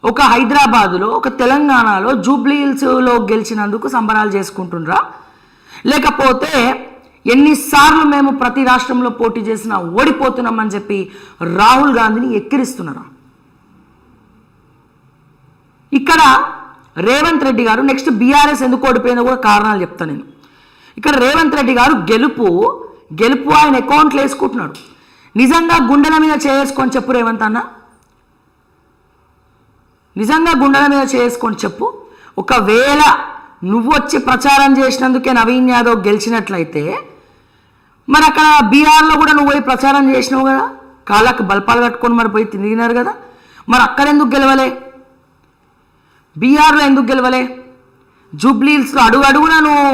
ఒక హైదరాబాదులో, ఒక తెలంగాణలో జూబ్లీ హిల్స్లో గెలిచినందుకు సంబరాలు చేసుకుంటుండ్రా, లేకపోతే ఎన్నిసార్లు మేము ప్రతి రాష్ట్రంలో పోటీ చేసినా ఓడిపోతున్నామని చెప్పి రాహుల్ గాంధీని ఎక్కిరిస్తున్నారా? ఇక్కడ రేవంత్ రెడ్డి గారు నెక్స్ట్ బీఆర్ఎస్ ఎందుకు ఓడిపోయిందో కూడా కారణాలు చెప్తాను నేను. ఇక్కడ రేవంత్ రెడ్డి గారు గెలుపు ఆయన అకౌంట్లో వేసుకుంటున్నాడు. నిజంగా గుండెల మీద చేసుకొని చెప్పు రేవంత్ అన్న, నిజంగా గుండెల మీద చేసుకొని చెప్పు. ఒకవేళ నువ్వు వచ్చి ప్రచారం చేసినందుకే నవీన్ యాదవ్ గెలిచినట్లయితే మరి అక్కడ బీహార్లో కూడా నువ్వు పోయి ప్రచారం చేసినావు కదా, కాళ్ళకు బల్పాలు కట్టుకొని మరి పోయి తిరిగినారు కదా, మరి అక్కడ ఎందుకు గెలవలే? బీహార్లో ఎందుకు గెలవలే? జూబ్లీ హిల్స్లో అడుగున నువ్వు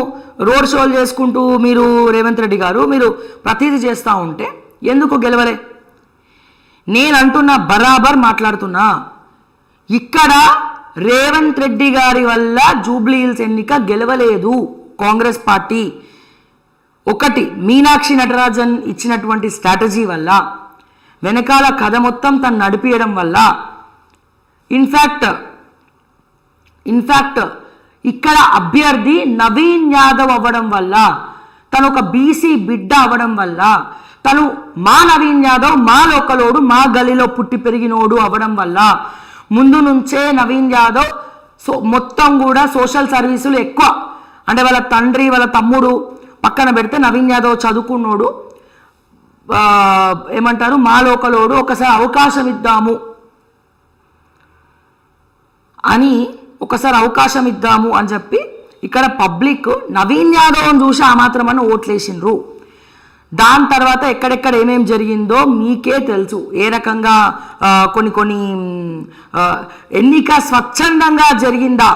రోడ్ షోలు చేసుకుంటూ మీరు రేవంత్ రెడ్డి గారు మీరు ప్రతిదీ చేస్తూ ఉంటే ఎందుకు గెలవలే? నేను అంటున్నా, బరాబర్ మాట్లాడుతున్నా. ఇక్కడ రేవంత్ రెడ్డి గారి వల్ల జూబ్లీ హిల్స్ ఎన్నిక గెలవలేదు కాంగ్రెస్ పార్టీ. ఒకటి, మీనాక్షి నటరాజన్ ఇచ్చినటువంటి స్ట్రాటజీ వల్ల, వెనకాల కథ మొత్తం తను నడిపియడం వల్ల, ఇన్ఫ్యాక్ట్ ఇక్కడ అభ్యర్థి నవీన్ యాదవ్ అవ్వడం వల్ల, తను ఒక బీసీ బిడ్డ అవ్వడం వల్ల, తను మా నవీన్ యాదవ్ మా లోకలోడు మా గలీలో పుట్టి పెరిగినోడు అవ్వడం వల్ల ముందు నుంచే నవీన్ యాదవ్ మొత్తం కూడా సోషల్ సర్వీసులు ఎక్కువ, అంటే వాళ్ళ తండ్రి వాళ్ళ తమ్ముడు పక్కన పెడితే నవీన్ యాదవ్ చదువుకున్నోడు, ఏమంటారు మా లోకలోడు, ఒకసారి అవకాశం ఇద్దాము అని చెప్పి ఇక్కడ పబ్లిక్ నవీన్ యాదవ్ని చూసి ఆ మాత్రమని ఓట్లేసిండ్రు. దాని తర్వాత ఎక్కడెక్కడ ఏమేం జరిగిందో మీకే తెలుసు. ఏ రకంగా కొన్ని ఎన్నిక స్వచ్ఛందంగా జరిగిందా